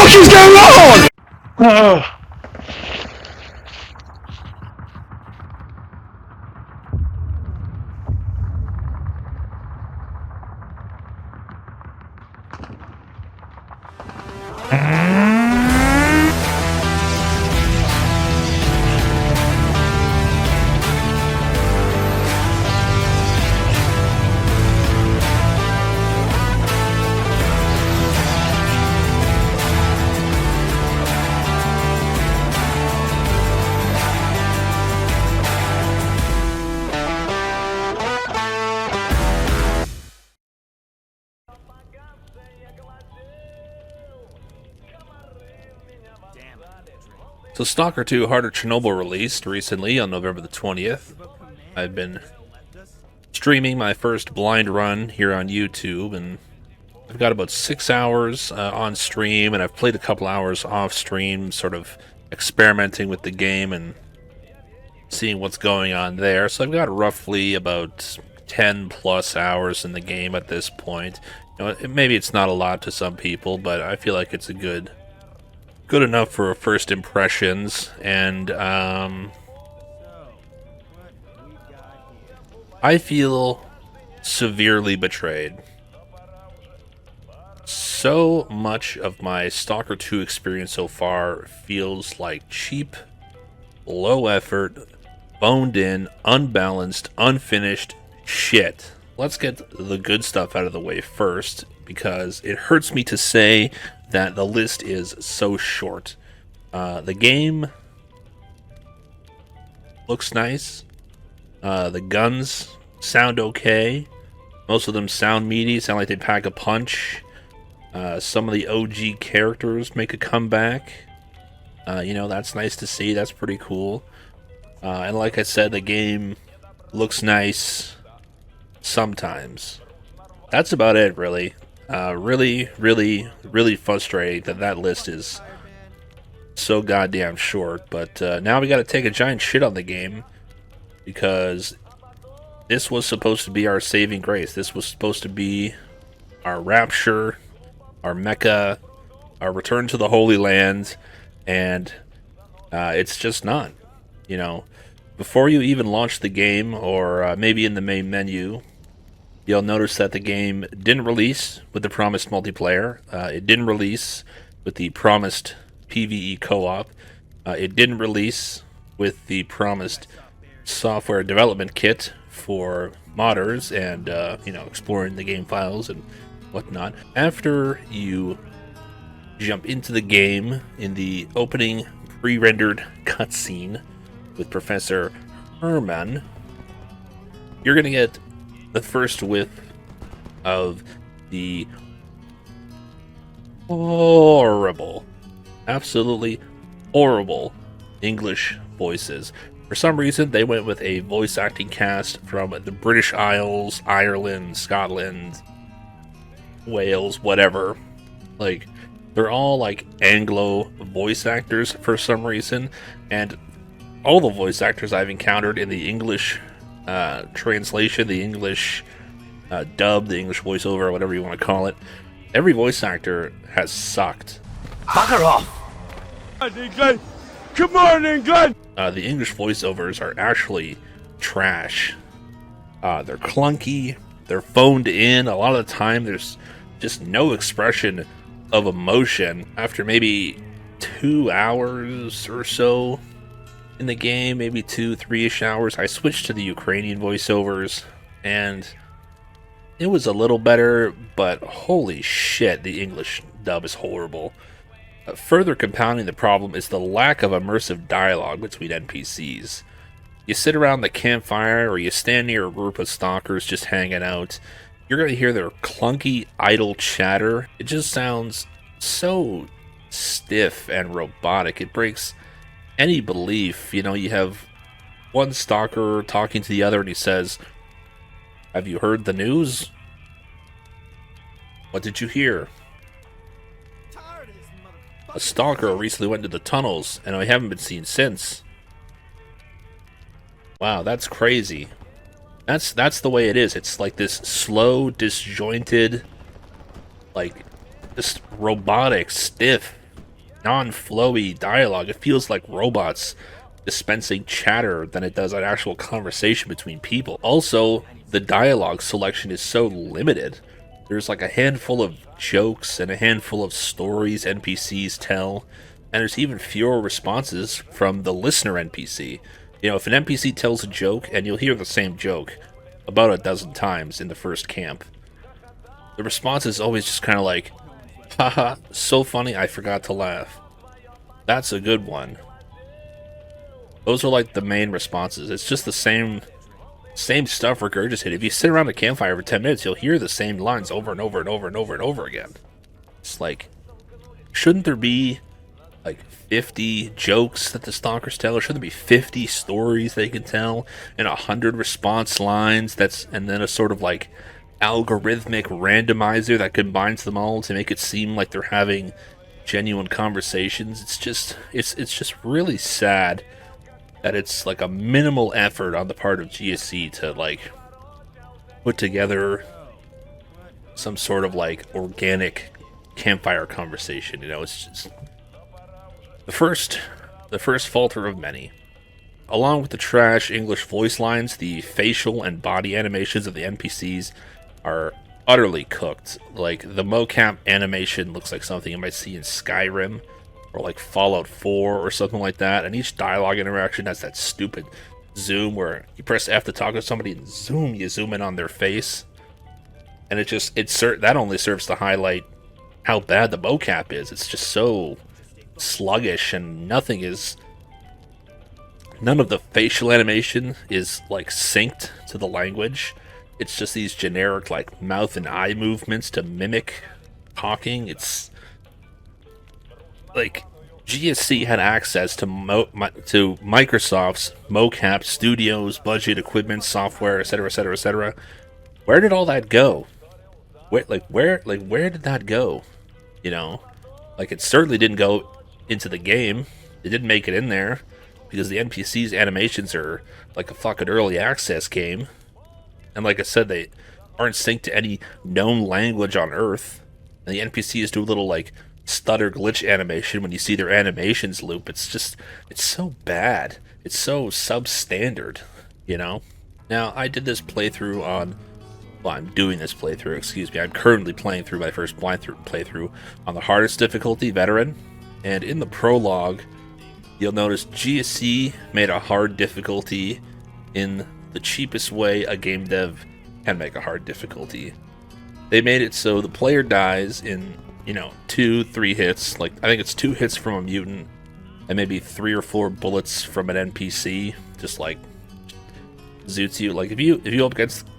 fuck is going on? So Stalker 2 Heart of Chernobyl released recently on November the 20th. I've been streaming my first blind run here on YouTube, and I've got about 6 hours on stream, and I've played a couple hours off stream, sort of experimenting with the game and seeing what's going on there. So I've got roughly about 10 plus hours in the game at this point. You know, maybe it's not a lot to some people, but I feel like it's a good enough for first impressions. And I feel severely betrayed. So much of my Stalker 2 experience so far feels like cheap, low effort, boned in, unbalanced, unfinished shit. Let's get the good stuff out of the way first, because it hurts me to say that the list is so short. The game looks nice. The guns sound okay. Most of them sound meaty, sound like they pack a punch. Some of the OG characters make a comeback. You know, that's nice to see. That's pretty cool. And like I said, the game looks nice sometimes. That's about it, really. Really frustrating that list is so goddamn short. But now we gotta take a giant shit on the game, because this was supposed to be our saving grace. This was supposed to be our rapture, our Mecca, our return to the Holy Land, and it's just not. You know, before you even launch the game, or maybe in the main menu, you'll notice that the game didn't release with the promised multiplayer. It didn't release with the promised PvE co-op. It didn't release with the promised software development kit for modders and, you know, exploring the game files and whatnot. After you jump into the game, in the opening pre-rendered cutscene with Professor Herman, you're going to get the first whiff of the horrible, absolutely horrible English voices. For some reason, they went with a voice acting cast from the British Isles, Ireland, Scotland, Wales, whatever. Like, they're all like Anglo voice actors for some reason, and all the voice actors I've encountered in the English translation, the English dub, the English voiceover, whatever you want to call it, every voice actor has sucked. Bugger off! England! Come on, England! The English voiceovers are actually trash. They're clunky, they're phoned in. A lot of the time, there's just no expression of emotion. After maybe 2 hours or so in the game, maybe 2-3-ish hours, I switched to the Ukrainian voiceovers, and it was a little better, but holy shit, the English dub is horrible. Further compounding the problem is the lack of immersive dialogue between NPCs. You sit around the campfire, or you stand near a group of stalkers just hanging out, you're going to hear their clunky, idle chatter. It just sounds so stiff and robotic. It breaks any belief. You know, you have one stalker talking to the other, and he says, "Have you heard the news? What did you hear? A stalker recently went into the tunnels, and I haven't been seen since." Wow, that's crazy. That's the way it is. It's like this slow, disjointed, like, just robotic, stiff non-flowy dialogue. It feels like robots dispensing chatter than it does an actual conversation between people. Also, the dialogue selection is so limited. There's like a handful of jokes and a handful of stories NPCs tell, and there's even fewer responses from the listener NPC. You know, if an NPC tells a joke, and you'll hear the same joke about a dozen times in the first camp, the response is always just kind of like, haha, so funny I forgot to laugh. That's a good one. Those are like the main responses. It's just the same stuff regurgitated. If you sit around a campfire for 10 minutes, you'll hear the same lines over and over and over and over and over again. It's like, shouldn't there be like 50 jokes that the stalkers tell? Or shouldn't there be 50 stories they can tell and 100 response lines and then a sort of like algorithmic randomizer that combines them all to make it seem like they're having genuine conversations? It's just really sad that it's like a minimal effort on the part of GSC to like put together some sort of like organic campfire conversation. You know, it's just the first falter of many. Along with the trash English voice lines, the facial and body animations of the NPCs are utterly cooked. Like, the mocap animation looks like something you might see in Skyrim or like Fallout 4 or something like that, and each dialogue interaction has that stupid zoom where you press F to talk to somebody and you zoom in on their face, and that only serves to highlight how bad the mocap is. It's just so sluggish, and none of the facial animation is like synced to the language. It's just these generic like mouth and eye movements to mimic talking. It's like GSC had access to Microsoft's mocap studios, budget, equipment, software, etc., etc., etc. Where did all that go? Where did that go? You know, like, it certainly didn't go into the game. It didn't make it in there because the NPC's animations are like a fucking early access game, and like I said, they aren't synced to any known language on Earth. And the NPCs do a little like stutter glitch animation when you see their animations loop. It's so bad. It's so substandard, you know? Now, I did this playthrough I'm doing this playthrough, excuse me. I'm currently playing through my first playthrough on the hardest difficulty, Veteran. And in the prologue, you'll notice GSC made a hard difficulty in the cheapest way a game dev can make a hard difficulty. They made it so the player dies in 2-3 hits. Like, I think it's 2 hits from a mutant and maybe 3 or 4 bullets from an NPC. Just like zoots you. Like, if you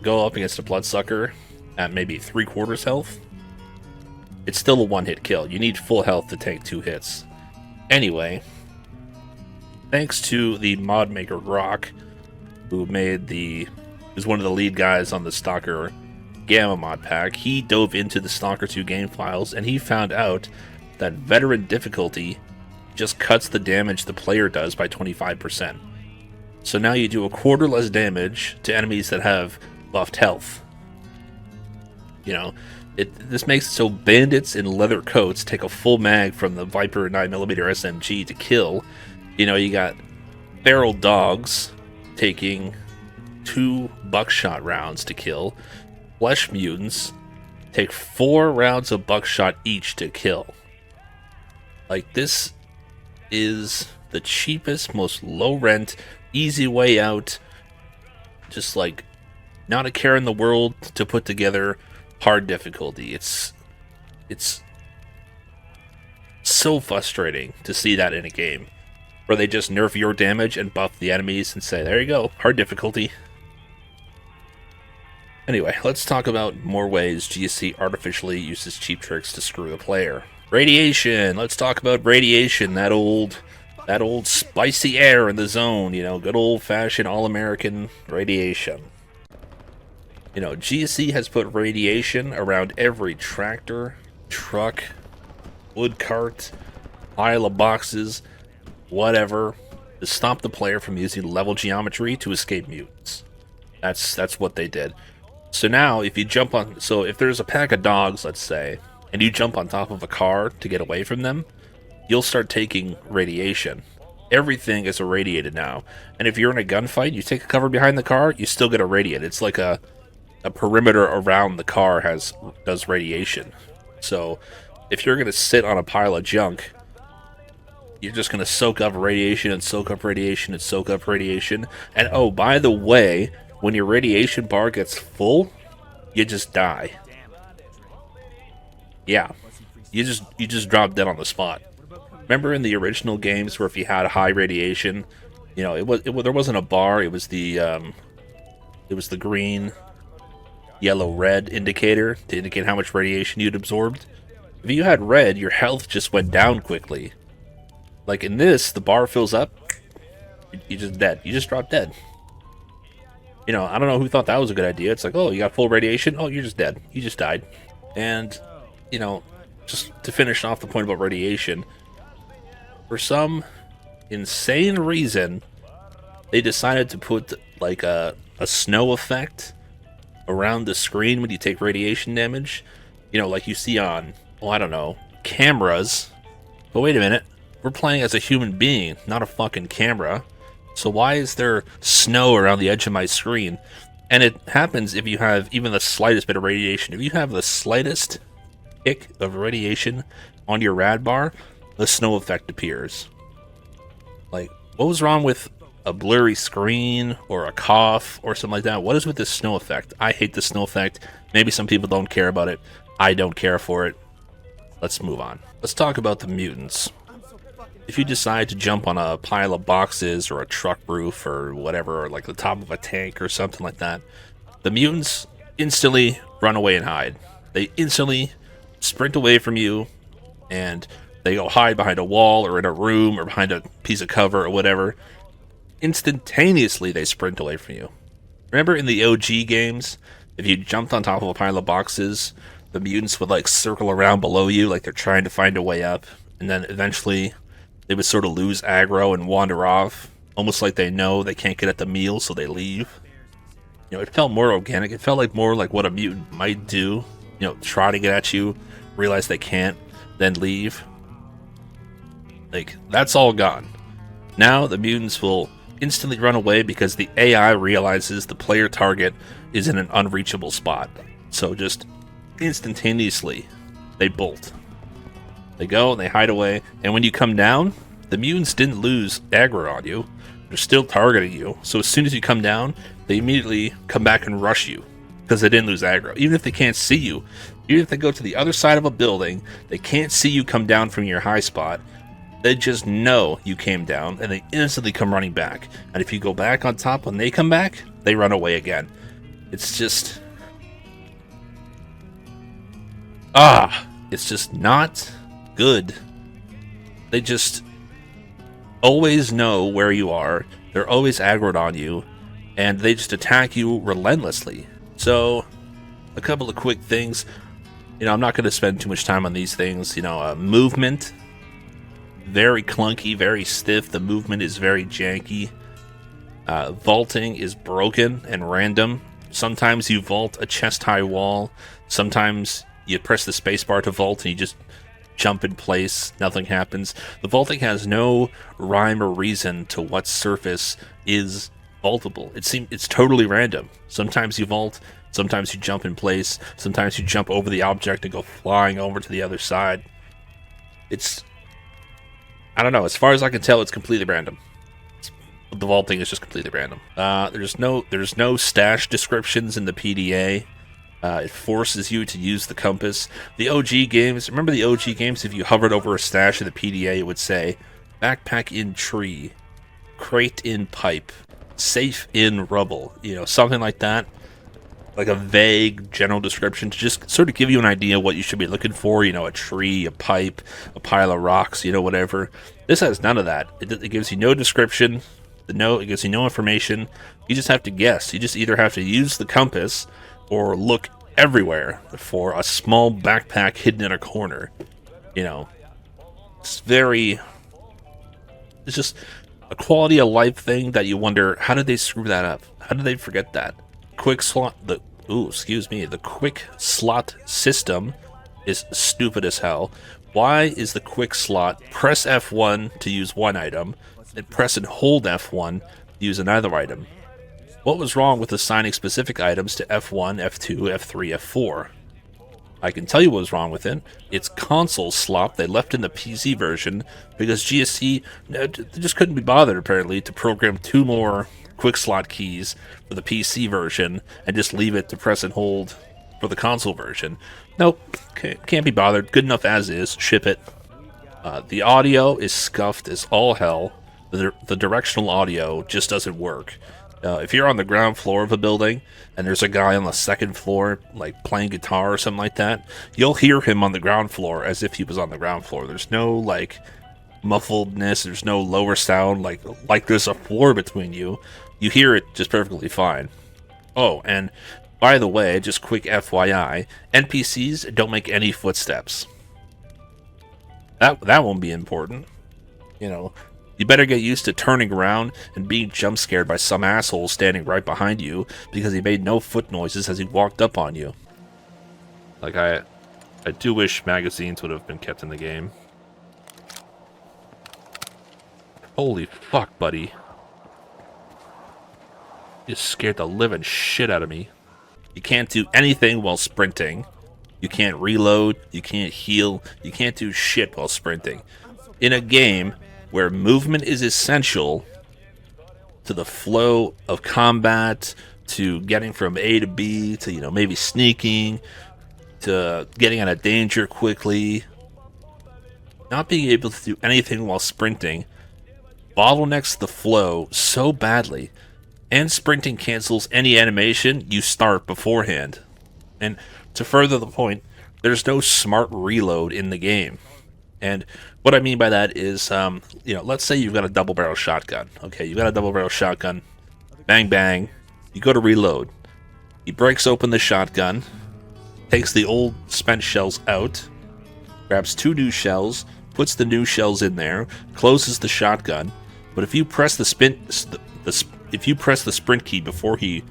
go up against a bloodsucker at maybe 3/4 health, it's still a 1-hit kill. You need full health to take 2 hits. Anyway, thanks to the mod maker Rock, who's one of the lead guys on the Stalker Gamma mod pack, he dove into the Stalker 2 game files, and he found out that Veteran difficulty just cuts the damage the player does by 25%. So now you do 1/4 less damage to enemies that have buffed health. You know, this makes it so bandits in leather coats take a full mag from the Viper 9mm SMG to kill. You know, you got feral dogs taking 2 buckshot rounds to kill. Flesh mutants take 4 rounds of buckshot each to kill. Like, this is the cheapest, most low-rent, easy way out, just like not a care in the world to put together hard difficulty. It's so frustrating to see that in a game where they just nerf your damage and buff the enemies and say, there you go, hard difficulty. Anyway, let's talk about more ways GSC artificially uses cheap tricks to screw the player. Radiation. Let's talk about radiation. That old spicy air in the zone. You know, good old-fashioned all-American radiation. You know, GSC has put radiation around every tractor, truck, wood cart, pile of boxes, whatever, to stop the player from using level geometry to escape mutants. That's what they did. So now, if there's a pack of dogs, let's say, and you jump on top of a car to get away from them, you'll start taking radiation. Everything is irradiated now. And if you're in a gunfight, you take a cover behind the car, you still get irradiated. It's like a perimeter around the car does radiation. So if you're going to sit on a pile of junk, you're just going to soak up radiation and soak up radiation and soak up radiation. And oh, by the way, when your radiation bar gets full, you just die. Yeah, you just drop dead on the spot. Remember in the original games where if you had high radiation, you know, there wasn't a bar. It was the green, yellow, red indicator to indicate how much radiation you'd absorbed. If you had red, your health just went down quickly. Like in this, the bar fills up, you're just dead. You just drop dead. You know, I don't know who thought that was a good idea. It's like, oh, you got full radiation? Oh, you're just dead. You just died. And, you know, just to finish off the point about radiation, for some insane reason, they decided to put, like, a snow effect around the screen when you take radiation damage. You know, like you see on, well, I don't know, cameras. But wait a minute. We're playing as a human being, not a fucking camera. So why is there snow around the edge of my screen? And it happens if you have even the slightest bit of radiation. If you have the slightest tick of radiation on your rad bar, the snow effect appears. Like, what was wrong with a blurry screen or a cough or something like that? What is with this snow effect? I hate the snow effect. Maybe some people don't care about it. I don't care for it. Let's move on. Let's talk about the mutants. If you decide to jump on a pile of boxes or a truck roof or whatever, or like the top of a tank or something like that, the mutants instantly run away and hide. They instantly sprint away from you, and they go hide behind a wall or in a room or behind a piece of cover or whatever. Instantaneously, they sprint away from you. Remember in the OG games, if you jumped on top of a pile of boxes, the mutants would like circle around below you like they're trying to find a way up, and then eventually they would sort of lose aggro and wander off, almost like they know they can't get at the meal, so they leave. You know, it felt more organic. It felt like more like what a mutant might do. You know, try to get at you, realize they can't, then leave. Like, that's all gone. Now the mutants will instantly run away because the AI realizes the player target is in an unreachable spot. So just instantaneously, they bolt. They go and they hide away, and when you come down, the mutants didn't lose aggro on you. They're still targeting you. So as soon as you come down, they immediately come back and rush you because they didn't lose aggro. Even if they can't see you, even if they go to the other side of a building, they can't see you come down from your high spot. They just know you came down, and they instantly come running back. And if you go back on top when they come back, they run away again. It's just... it's just not good. They just always know where you are. They're always aggroed on you, and they just attack you relentlessly. So, a couple of quick things. You know, I'm not going to spend too much time on these things. You know, movement, very clunky, very stiff. The movement is very janky. Vaulting is broken and random. Sometimes you vault a chest-high wall. Sometimes you press the spacebar to vault and you just jump in place, nothing happens. The vaulting has no rhyme or reason to what surface is vaultable. It's totally random. Sometimes you vault, sometimes you jump in place, sometimes you jump over the object and go flying over to the other side. I don't know, as far as I can tell, it's completely random. The vaulting is just completely random. There's no stash descriptions in the PDA. It forces you to use the compass. The OG games, remember the OG games, if you hovered over a stash in the PDA, it would say, backpack in tree, crate in pipe, safe in rubble, you know, something like that. Like a vague general description to just sort of give you an idea what you should be looking for, you know, a tree, a pipe, a pile of rocks, you know, whatever. This has none of that. It gives you no description, it gives you no information. You just have to guess. You just either have to use the compass or look everywhere for a small backpack hidden in a corner. You know, it's just a quality of life thing that you wonder, how did they screw that up? How did they forget that? The quick slot system is stupid as hell. Why is the quick slot press F1 to use one item, and press and hold F1 to use another item? What was wrong with assigning specific items to F1, F2, F3, F4? I can tell you what was wrong with it. It's console slop they left in the PC version because GSC just couldn't be bothered, apparently, to program 2 more quick slot keys for the PC version and just leave it to press and hold for the console version. Nope, can't be bothered. Good enough as is. Ship it. The audio is scuffed as all hell. The directional audio just doesn't work. If you're on the ground floor of a building and there's a guy on the second floor like playing guitar or something like that, you'll hear him on the ground floor as if he was on the ground floor. There's no like muffledness, there's no lower sound like there's a floor between you. You hear it just perfectly fine. Oh, and by the way, just quick FYI, NPCs don't make any footsteps. That won't be important. You know, you better get used to turning around and being jump scared by some asshole standing right behind you because he made no foot noises as he walked up on you. Like, I do wish magazines would have been kept in the game. Holy fuck, buddy. You scared the living shit out of me. You can't do anything while sprinting. You can't reload, you can't heal, you can't do shit while sprinting. In a game where movement is essential to the flow of combat, to getting from A to B, to, you know, maybe sneaking, to getting out of danger quickly, not being able to do anything while sprinting bottlenecks the flow so badly, and sprinting cancels any animation you start beforehand. And to further the point, there's no smart reload in the game. And what I mean by that is, you know, let's say you've got a double barrel shotgun. Okay, you've got a double barrel shotgun. Bang, bang. You go to reload. He breaks open the shotgun, takes the old spent shells out, grabs 2 new shells, puts the new shells in there, closes the shotgun. But if you press the sprint key before he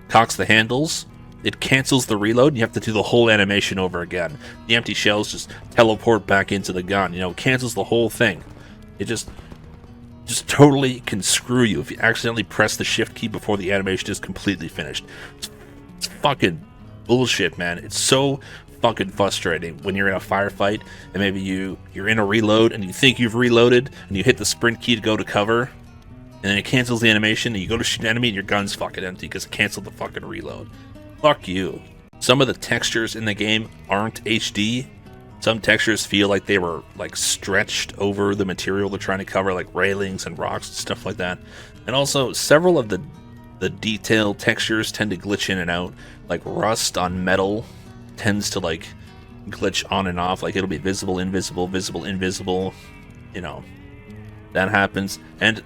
cocks the handles, it cancels the reload, and you have to do the whole animation over again. The empty shells just teleport back into the gun. You know, it cancels the whole thing. It just totally can screw you if you accidentally press the shift key before the animation is completely finished. It's fucking bullshit, man. It's so fucking frustrating when you're in a firefight and maybe you're in a reload and you think you've reloaded and you hit the sprint key to go to cover, and then it cancels the animation and you go to shoot an enemy and your gun's fucking empty because it canceled the fucking reload. Fuck you. Some of the textures in the game aren't HD. Some textures feel like they were like stretched over the material they're trying to cover, like railings and rocks and stuff like that. And also, several of the detailed textures tend to glitch in and out. Like rust on metal tends to like glitch on and off. Like it'll be visible, invisible, visible, invisible. You know, that happens. And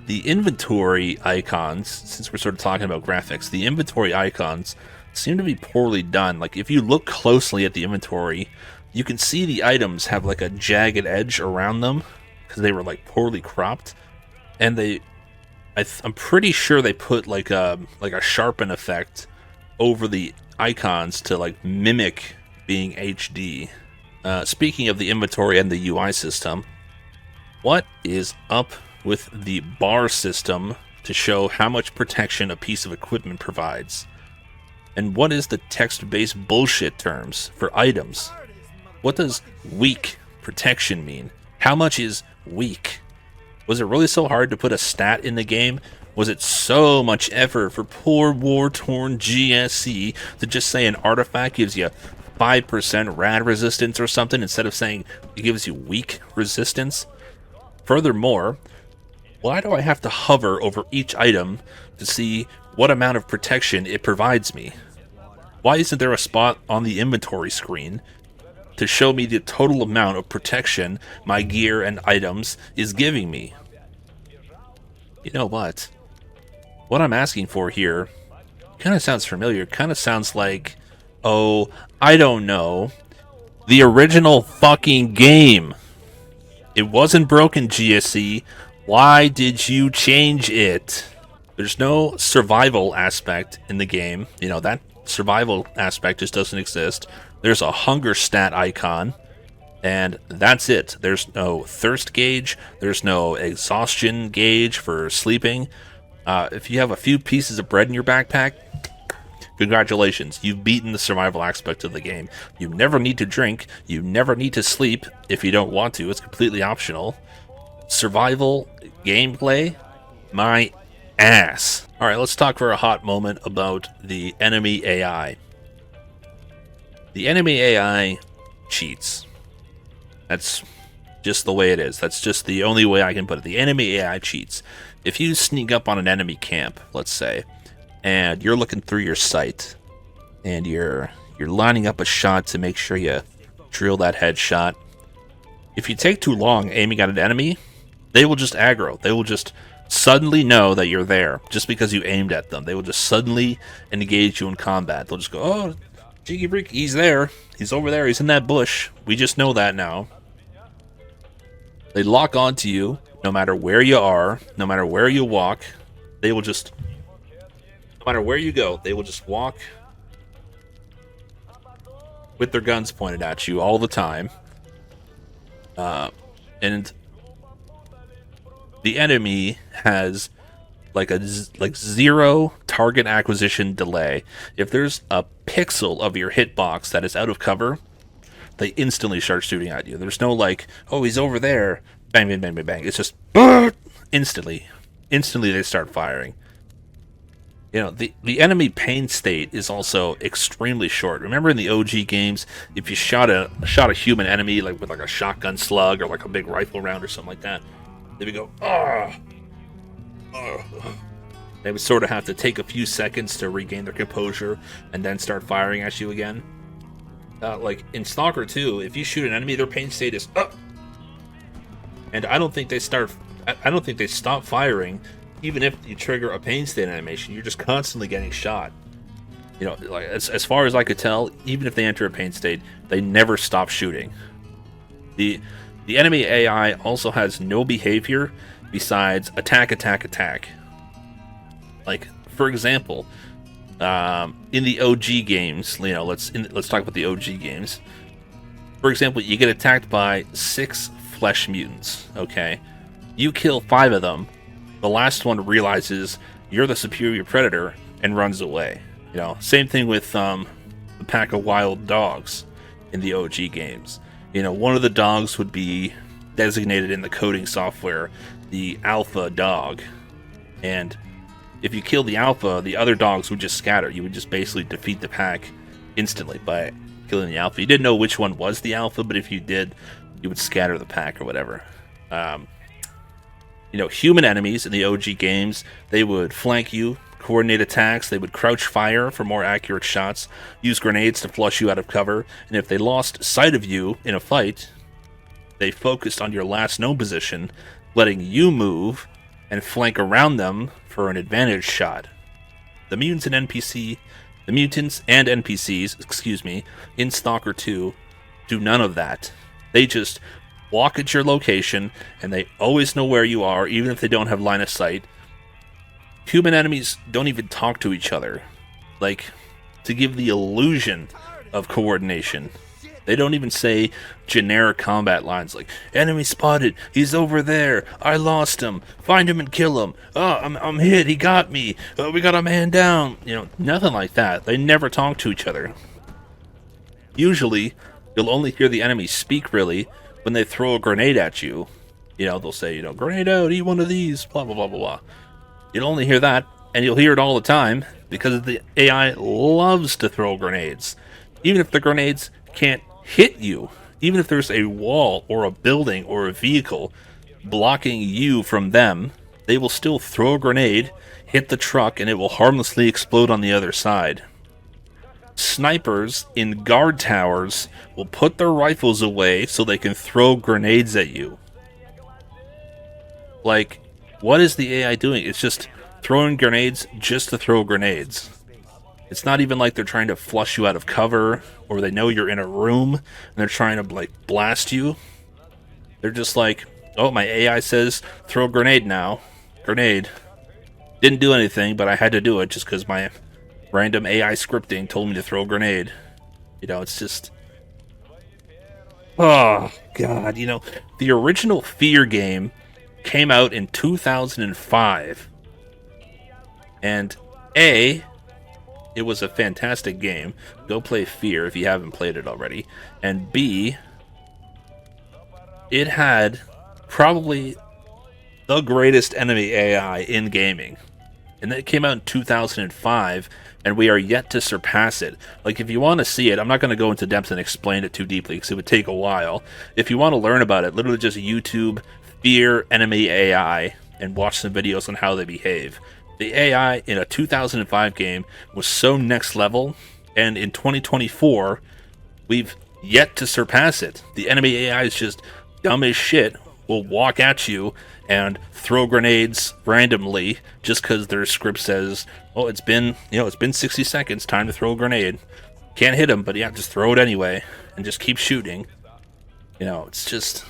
the inventory icons, since we're sort of talking about graphics, the inventory icons seem to be poorly done. Like, if you look closely at the inventory, you can see the items have, like, a jagged edge around them, because they were, like, poorly cropped. And I'm pretty sure they put, like a sharpen effect over the icons to, like, mimic being HD. Speaking of the inventory and the UI system, what is up with the bar system to show how much protection a piece of equipment provides? And what is the text-based bullshit terms for items? What does weak protection mean? How much is weak? Was it really so hard to put a stat in the game? Was it so much effort for poor war-torn GSC to just say an artifact gives you 5% rad resistance or something instead of saying it gives you weak resistance? Furthermore, why do I have to hover over each item to see what amount of protection it provides me? Why isn't there a spot on the inventory screen to show me the total amount of protection my gear and items is giving me? You know what? What I'm asking for here kind of sounds familiar. Kind of sounds like, oh, I don't know, the original fucking game. It wasn't broken, GSC. Why did you change it? There's no survival aspect in the game. You know, that survival aspect just doesn't exist. There's a hunger stat icon, and that's it. There's no thirst gauge. There's no exhaustion gauge for sleeping. If you have a few pieces of bread in your backpack, congratulations, you've beaten the survival aspect of the game. You never need to drink. You never need to sleep if you don't want to. It's completely optional. Survival gameplay, my ass. All right, let's talk for a hot moment about the enemy AI. The enemy AI cheats. That's just the way it is. That's just the only way I can put it. The enemy AI cheats. If you sneak up on an enemy camp, let's say, and you're looking through your sight, and you're lining up a shot to make sure you drill that headshot. If you take too long aiming at an enemy, they will just aggro. They will just suddenly know that you're there just because you aimed at them. They will just suddenly engage you in combat. They'll just go, oh, Jiggy Break, he's there. He's over there. He's in that bush. We just know that now. They lock onto you no matter where you are, no matter where you walk. They will just, no matter where you go, they will just walk with their guns pointed at you all the time. And the enemy has like zero target acquisition delay. If there's a pixel of your hitbox that is out of cover, they instantly start shooting at you. There's no like, oh, he's over there, bang, bang, bang, bang, bang. It's just instantly they start firing. You know, the enemy pain state is also extremely short. Remember in the OG games, if you shot a human enemy like with like a shotgun slug or like a big rifle round or something like that, they would go, ah. They would sort of have to take a few seconds to regain their composure and then start firing at you again. Like in Stalker 2, if you shoot an enemy, their pain state is up. And I don't think they stop firing. Even if you trigger a pain state animation, you're just constantly getting shot. You know, like as far as I could tell, even if they enter a pain state, they never stop shooting. The enemy AI also has no behavior besides attack, attack, attack. Like, for example, in the OG games, you know, let's talk about the OG games. For example, you get attacked by 6 flesh mutants. Okay, you kill 5 of them. The last one realizes you're the superior predator and runs away. You know, same thing with the pack of wild dogs in the OG games. You know, one of the dogs would be designated in the coding software the alpha dog, and if you kill the alpha, the other dogs would just scatter. You would just basically defeat the pack instantly by killing the alpha. You didn't know which one was the alpha, but if you did, you would scatter the pack or whatever. You know, human enemies in the OG games, they would flank you, coordinate attacks, they would crouch fire for more accurate shots, use grenades to flush you out of cover, and if they lost sight of you in a fight, they focused on your last known position, letting you move and flank around them for an advantage shot. The mutants and NPCs, in Stalker 2 do none of that. They just walk at your location, and they always know where you are, even if they don't have line of sight. Human enemies don't even talk to each other, like, to give the illusion of coordination. They don't even say generic combat lines like, enemy spotted, he's over there, I lost him, find him and kill him, oh, I'm hit, he got me, oh, we got a man down. You know, nothing like that. They never talk to each other. Usually, you'll only hear the enemy speak, really, when they throw a grenade at you. You know, they'll say, you know, grenade out, eat one of these, blah, blah, blah, blah, blah. You'll only hear that, and you'll hear it all the time, because the AI loves to throw grenades. Even if the grenades can't hit you, even if there's a wall or a building or a vehicle blocking you from them, they will still throw a grenade, hit the truck, and it will harmlessly explode on the other side. Snipers in guard towers will put their rifles away so they can throw grenades at you. Like, what is the AI doing? It's just throwing grenades just to throw grenades. It's not even like they're trying to flush you out of cover, or they know you're in a room and they're trying to like blast you. They're just like, oh, my AI says throw a grenade now. Grenade. Didn't do anything, but I had to do it just because my random AI scripting told me to throw a grenade. You know, it's just... Oh, God, you know, the original Fear game came out in 2005. And A, it was a fantastic game. Go play Fear if you haven't played it already. And B, it had probably the greatest enemy AI in gaming. And that came out in 2005, and we are yet to surpass it. Like, if you want to see it, I'm not going to go into depth and explain it too deeply, because it would take a while. If you want to learn about it, literally just YouTube Fear Enemy AI, and watch some videos on how they behave. The AI in a 2005 game was so next level, and in 2024, we've yet to surpass it. The enemy AI is just dumb as shit, will walk at you and throw grenades randomly just because their script says, oh, it's been 60 seconds, time to throw a grenade. Can't hit him, but yeah, just throw it anyway and just keep shooting. You know, it's just...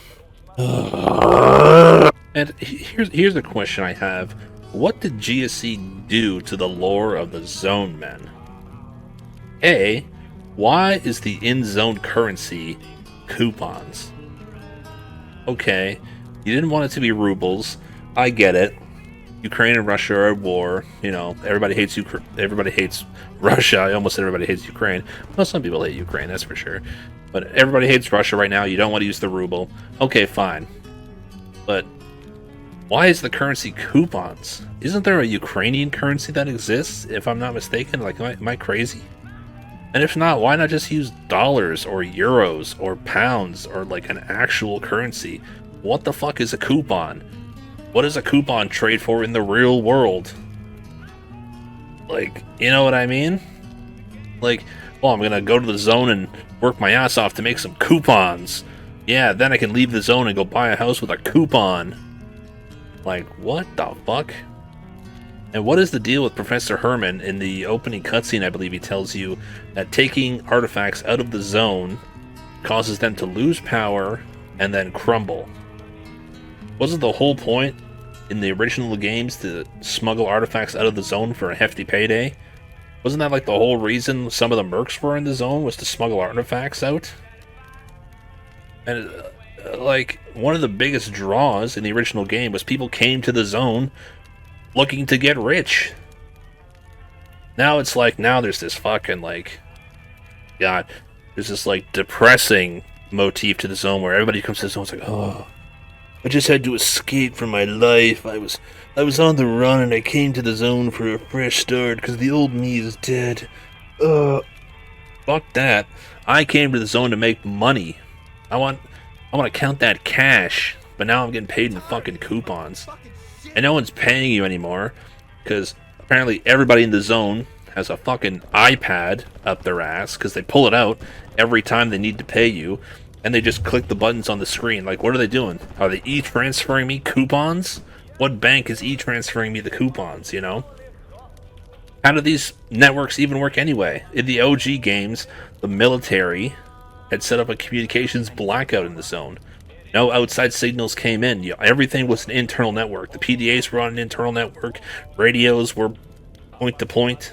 And here's a question I have. What did GSC do to the lore of the Zone Men? A, why is the in-zone currency coupons? Okay, you didn't want it to be rubles. I get it. Ukraine and Russia are at war. You know, everybody hates everybody hates Russia. Almost everybody hates Ukraine. Well, some people hate Ukraine, that's for sure. But everybody hates Russia right now. You don't want to use the ruble. Okay, fine. But why is the currency coupons? Isn't there a Ukrainian currency that exists, if I'm not mistaken? Like, am I crazy? And if not, why not just use dollars or euros or pounds or like an actual currency? What the fuck is a coupon? What does a coupon trade for in the real world? Like, you know what I mean? Like, well, I'm gonna go to the zone and work my ass off to make some coupons. Yeah, then I can leave the zone and go buy a house with a coupon. Like, what the fuck? And what is the deal with Professor Herman? In the opening cutscene, I believe he tells you that taking artifacts out of the zone causes them to lose power and then crumble. Wasn't the whole point in the original games to smuggle artifacts out of the zone for a hefty payday? Wasn't that like the whole reason some of the mercs were in the zone, was to smuggle artifacts out? And like, one of the biggest draws in the original game was people came to the zone looking to get rich. Now it's like, now there's this fucking, like, God, there's this, like, depressing motif to the zone where everybody comes to the zone, it's like, oh, I just had to escape from my life. I was on the run and I came to the zone for a fresh start because the old me is dead. Fuck that. I came to the zone to make money. I want to count that cash, but now I'm getting paid in fucking coupons. And no one's paying you anymore, because apparently everybody in the zone has a fucking iPad up their ass, because they pull it out every time they need to pay you, and they just click the buttons on the screen. Like, what are they doing? Are they e-transferring me coupons? What bank is e-transferring me the coupons, you know? How do these networks even work anyway? In the OG games, the military had set up a communications blackout in the zone. No outside signals came in. Everything was an internal network. The PDAs were on an internal network. Radios were point to point.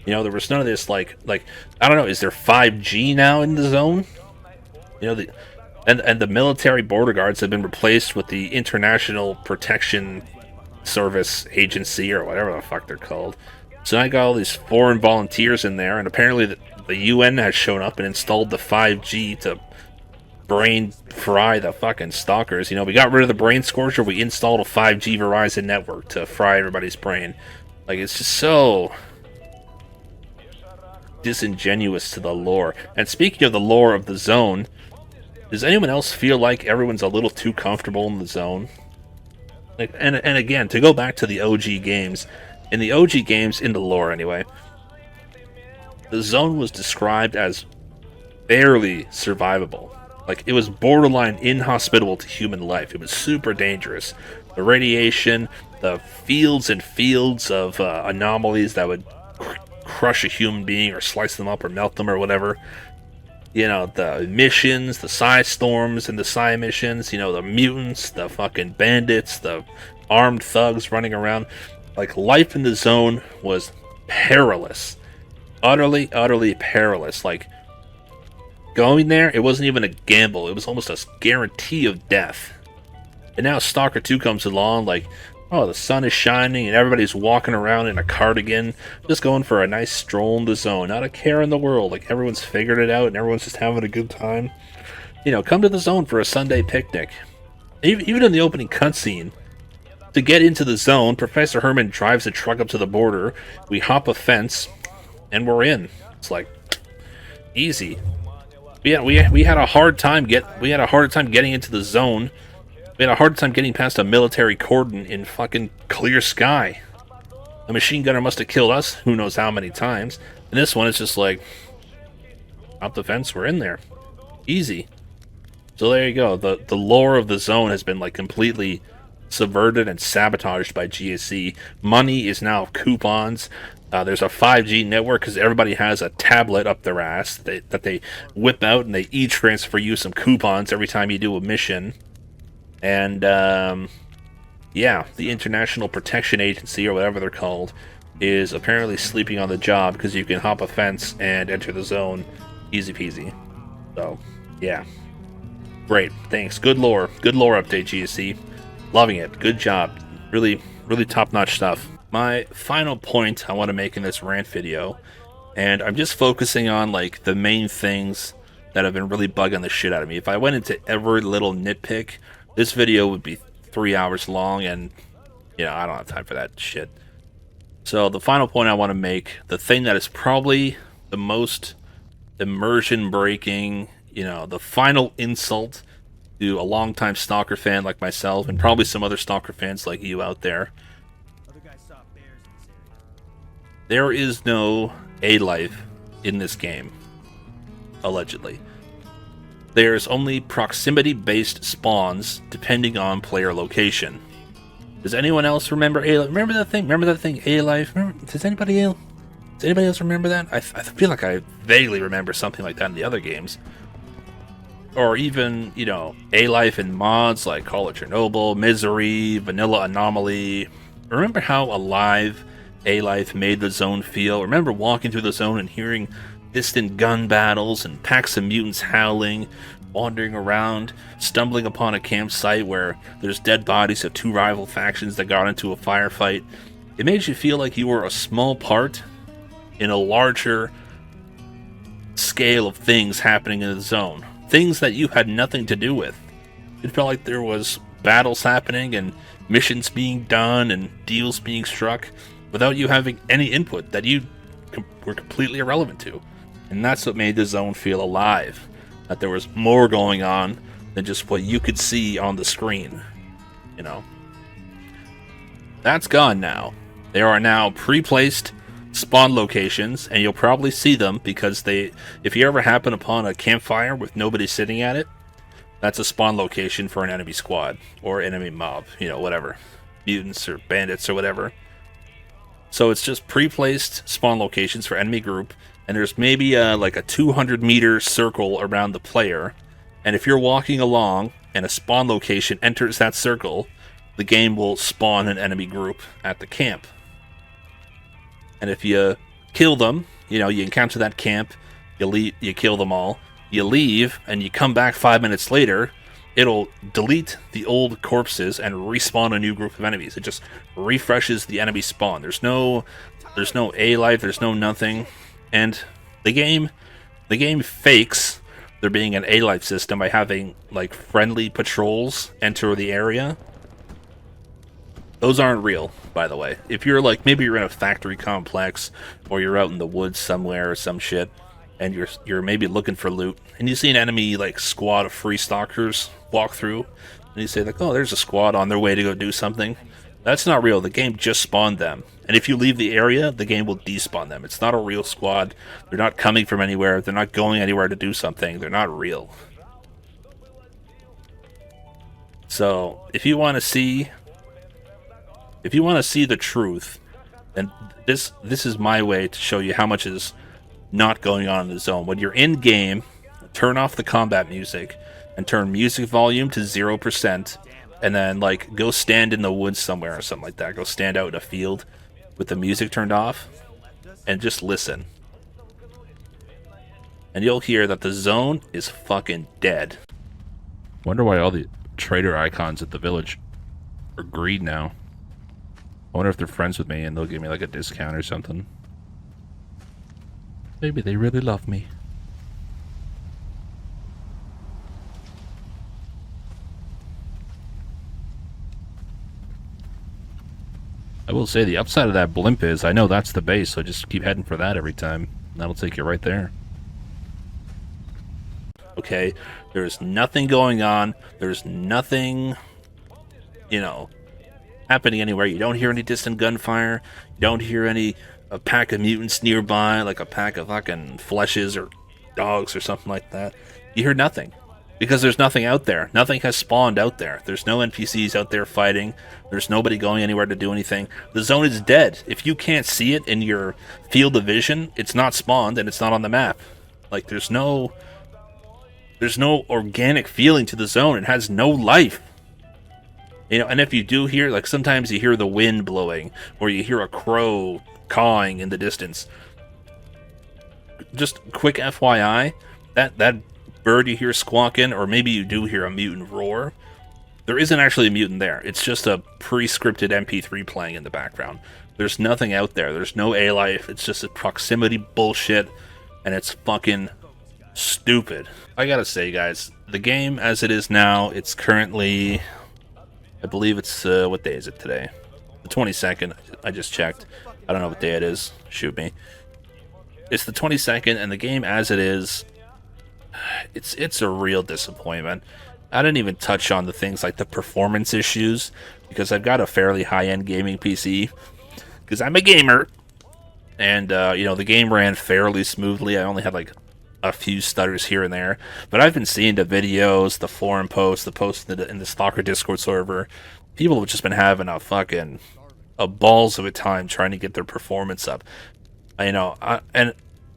You know, there was none of this like I don't know. Is there 5G now in the zone? You know, and the military border guards have been replaced with the International Protection Service Agency or whatever the fuck they're called. So I got all these foreign volunteers in there, and apparently the UN has shown up and installed the 5G to brain fry the fucking stalkers. You know, we got rid of the brain scorcher, we installed a 5G Verizon network to fry everybody's brain. Like, it's just so disingenuous to the lore. And speaking of the lore of the zone, does anyone else feel like everyone's a little too comfortable in the zone? Like, and again, to go back to the OG games, in the OG games, in the lore anyway, the zone was described as barely survivable. Like, it was borderline inhospitable to human life. It was super dangerous. The radiation, the fields and fields of anomalies that would crush a human being or slice them up or melt them or whatever. You know, the emissions, the psi storms and the psi emissions, you know, the mutants, the fucking bandits, the armed thugs running around. Like, life in the zone was perilous. Utterly, utterly perilous. Like, going there, it wasn't even a gamble. It was almost a guarantee of death. And now Stalker 2 comes along, like, oh, the sun is shining and everybody's walking around in a cardigan, just going for a nice stroll in the zone. Not a care in the world. Like, everyone's figured it out and everyone's just having a good time. You know, come to the zone for a Sunday picnic. Even in the opening cutscene, to get into the zone, Professor Herman drives a truck up to the border. We hop a fence, and we're in. It's like easy. We had a hard time getting into the zone. We had a hard time getting past a military cordon in fucking clear sky. A machine gunner must have killed us who knows how many times. And this one is just like, hop the fence, we're in there. Easy. So there you go. The lore of the zone has been like completely subverted and sabotaged by GSC. Money is now coupons. There's a 5G network because everybody has a tablet up their ass that they whip out and they e-transfer you some coupons every time you do a mission. And yeah, the International Protection Agency, or whatever they're called, is apparently sleeping on the job because you can hop a fence and enter the zone easy peasy. So yeah, great, thanks. Good lore update, GSC. Loving it. Good job. Really top-notch stuff. My final point I want to make in this rant video, and I'm just focusing on like the main things that have been really bugging the shit out of me. If I went into every little nitpick, this video would be 3 hours long, and you know, I don't have time for that shit. So the final point I want to make, the thing that is probably the most immersion breaking, you know, the final insult to a longtime Stalker fan like myself, and probably some other Stalker fans like you out there. There is no A-life in this game, allegedly. There's only proximity-based spawns depending on player location. Does anyone else remember A-life? Remember that thing, A-life? Does anybody else remember that? I feel like I vaguely remember something like that in the other games. Or even, you know, A-life in mods like Call of Chernobyl, Misery, Vanilla Anomaly. Remember how alive A-life made the zone feel? Remember walking through the zone and hearing distant gun battles and packs of mutants howling, wandering around, stumbling upon a campsite where there's dead bodies of two rival factions that got into a firefight. It made you feel like you were a small part in a larger scale of things happening in the zone. Things that you had nothing to do with. It felt like there was battles happening and missions being done and deals being struck without you having any input that you were completely irrelevant to. And that's what made the zone feel alive. That there was more going on than just what you could see on the screen. You know. That's gone now. There are now pre-placed spawn locations, and you'll probably see them because if you ever happen upon a campfire with nobody sitting at it, that's a spawn location for an enemy squad or enemy mob, you know, whatever, mutants or bandits or whatever. So it's just pre-placed spawn locations for enemy group, and there's maybe like a 200-meter circle around the player, and if you're walking along and a spawn location enters that circle, the game will spawn an enemy group at the camp. And if you kill them, you know, you encounter that camp, you kill them all, you leave, and you come back 5 minutes later, it'll delete the old corpses and respawn a new group of enemies. It just refreshes the enemy spawn. There's no A-life, there's no nothing. And the game fakes there being an A-life system by having, like, friendly patrols enter the area. Those aren't real, by the way. If you're like, maybe you're in a factory complex, or you're out in the woods somewhere or some shit, and you're maybe looking for loot, and you see an enemy like squad of free stalkers walk through, and you say like, oh, there's a squad on their way to go do something. That's not real. The game just spawned them, and if you leave the area, the game will despawn them. It's not a real squad. They're not coming from anywhere. They're not going anywhere to do something. They're not real. So if you want to see the truth, then this is my way to show you how much is not going on in the zone. When you're in game, turn off the combat music and turn music volume to 0%, and then like go stand in the woods somewhere or something like that. Go stand out in a field with the music turned off and just listen. And you'll hear that the zone is fucking dead. Wonder why all the trader icons at the village are green now. I wonder if they're friends with me and they'll give me like a discount or something. Maybe they really love me. I will say the upside of that blimp is I know that's the base, so just keep heading for that every time. That'll take you right there. Okay, there's nothing going on. There's nothing, you know, happening anywhere. You don't hear any distant gunfire. You don't hear a pack of mutants nearby, like a pack of fucking fleshes or dogs or something like that. You hear nothing. Because there's nothing out there. Nothing has spawned out there. There's no NPCs out there fighting. There's nobody going anywhere to do anything. The zone is dead. If you can't see it in your field of vision, it's not spawned and it's not on the map. Like, there's no organic feeling to the zone. It has no life. You know, and if you do hear, like, sometimes you hear the wind blowing, or you hear a crow cawing in the distance. Just quick FYI, that bird you hear squawking, or maybe you do hear a mutant roar, there isn't actually a mutant there. It's just a pre-scripted MP3 playing in the background. There's nothing out there. There's no A-life. It's just a proximity bullshit, and it's fucking stupid. I gotta say, guys, the game as it is now, it's currently, I believe it's, what day is it today? The 22nd. I just checked. I don't know what day it is. Shoot me. It's the 22nd, and the game as it is, it's a real disappointment. I didn't even touch on the things like the performance issues, because I've got a fairly high-end gaming PC, because I'm a gamer, and, you know, the game ran fairly smoothly. I only had, like, a few stutters here and there, but I've been seeing the videos, the forum posts, the posts in the Stalker Discord server. People have just been having a balls of a time trying to get their performance up. You know, and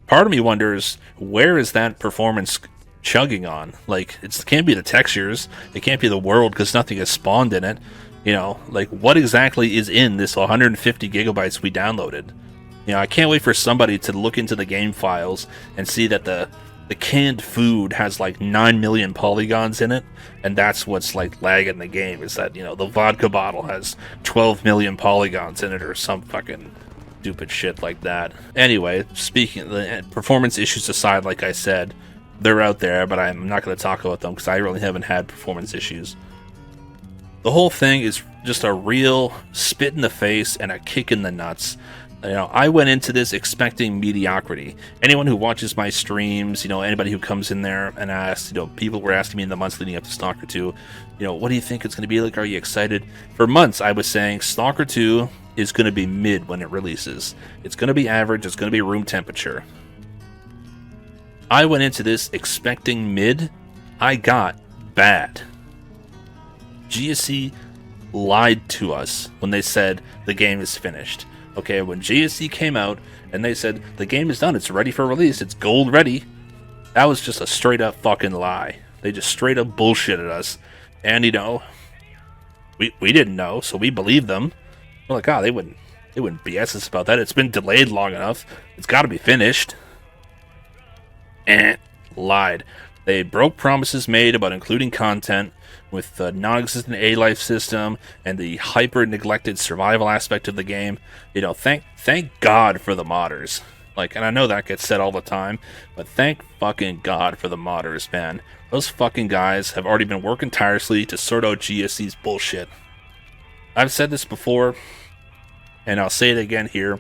part of me wonders, where is that performance chugging on? Like, it can't be the textures, it can't be the world, because nothing has spawned in it. You know, like, what exactly is in this 150 gigabytes we downloaded? You know, I can't wait for somebody to look into the game files and see that the canned food has like 9 million polygons in it, and that's what's like lagging the game, is that, you know, the vodka bottle has 12 million polygons in it or some fucking stupid shit like that. Anyway, speaking of the performance issues aside, like I said, they're out there, but I'm not going to talk about them because I really haven't had performance issues. The whole thing is just a real spit in the face and a kick in the nuts. You know, I went into this expecting mediocrity. Anyone who watches my streams, you know, anybody who comes in there and asks, you know, people were asking me in the months leading up to Stalker 2, you know, what do you think it's going to be like? Are you excited? For months, I was saying Stalker 2 is going to be mid when it releases. It's going to be average. It's going to be room temperature. I went into this expecting mid. I got bad. GSC lied to us when they said the game is finished. Okay, when GSC came out and they said the game is done, it's ready for release, it's gold ready, that was just a straight up fucking lie. They just straight up bullshitted us. And, you know, we didn't know, so we believed them. We're like, oh, they wouldn't BS us about that. It's been delayed long enough. It's got to be finished. Lied. They broke promises made about including content with the non-existent A-life system and the hyper-neglected survival aspect of the game. You know, thank God for the modders. Like, and I know that gets said all the time, but thank fucking God for the modders, man. Those fucking guys have already been working tirelessly to sort out GSC's bullshit. I've said this before, and I'll say it again here.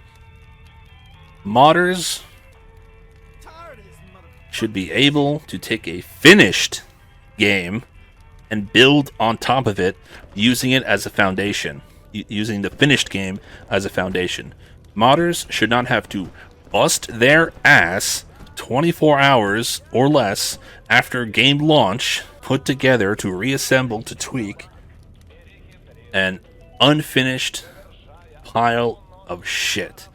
Modders should be able to take a finished game and build on top of it, using it as a foundation. Using the finished game as a foundation. Modders should not have to bust their ass 24 hours or less after game launch, put together to reassemble to tweak an unfinished pile of shit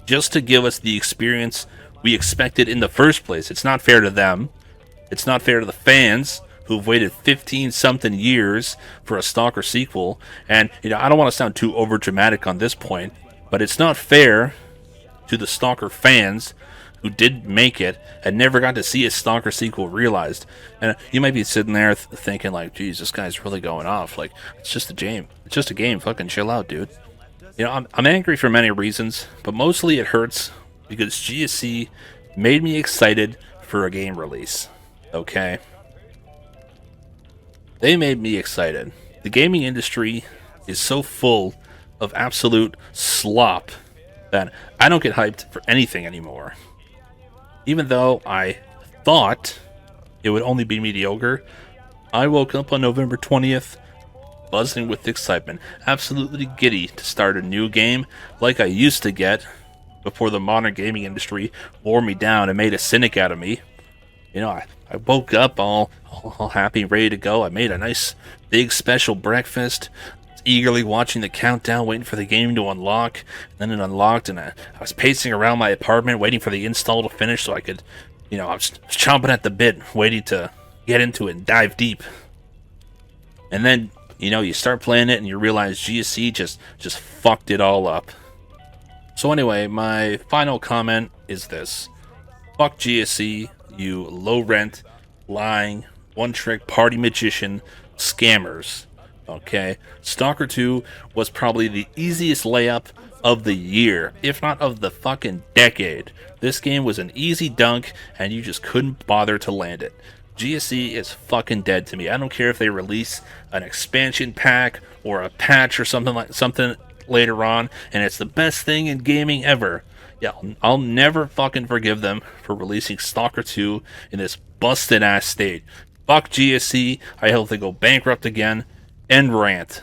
just to give us the experience we expected in the first place. It's not fair to them. It's not fair to the fans who've waited 15-something years for a Stalker sequel. And, I don't want to sound too overdramatic on this point, but it's not fair to the Stalker fans who did make it and never got to see a Stalker sequel realized. And you might be sitting there thinking like, geez, this guy's really going off. Like, it's just a game. It's just a game. Fucking chill out, dude. I'm angry for many reasons, but mostly it hurts because GSC made me excited for a game release. Okay? They made me excited. The gaming industry is so full of absolute slop that I don't get hyped for anything anymore. Even though I thought it would only be mediocre, I woke up on November 20th buzzing with excitement, absolutely giddy to start a new game like I used to get before the modern gaming industry wore me down and made a cynic out of me. I woke up all happy, ready to go. I made a nice big special breakfast, eagerly watching the countdown, waiting for the game to unlock. And then it unlocked, and I was pacing around my apartment, waiting for the install to finish so I could, I was chomping at the bit, waiting to get into it and dive deep. And then, you start playing it and you realize GSC just fucked it all up. So anyway, my final comment is this. Fuck GSC, you low-rent, lying, one-trick party magician scammers. Okay? Stalker 2 was probably the easiest layup of the year, if not of the fucking decade. This game was an easy dunk, and you just couldn't bother to land it. GSC is fucking dead to me. I don't care if they release an expansion pack or a patch or something later on, and it's the best thing in gaming ever. Yeah, I'll never fucking forgive them for releasing Stalker 2 in this busted ass state. Fuck GSC. I hope they go bankrupt again. End rant.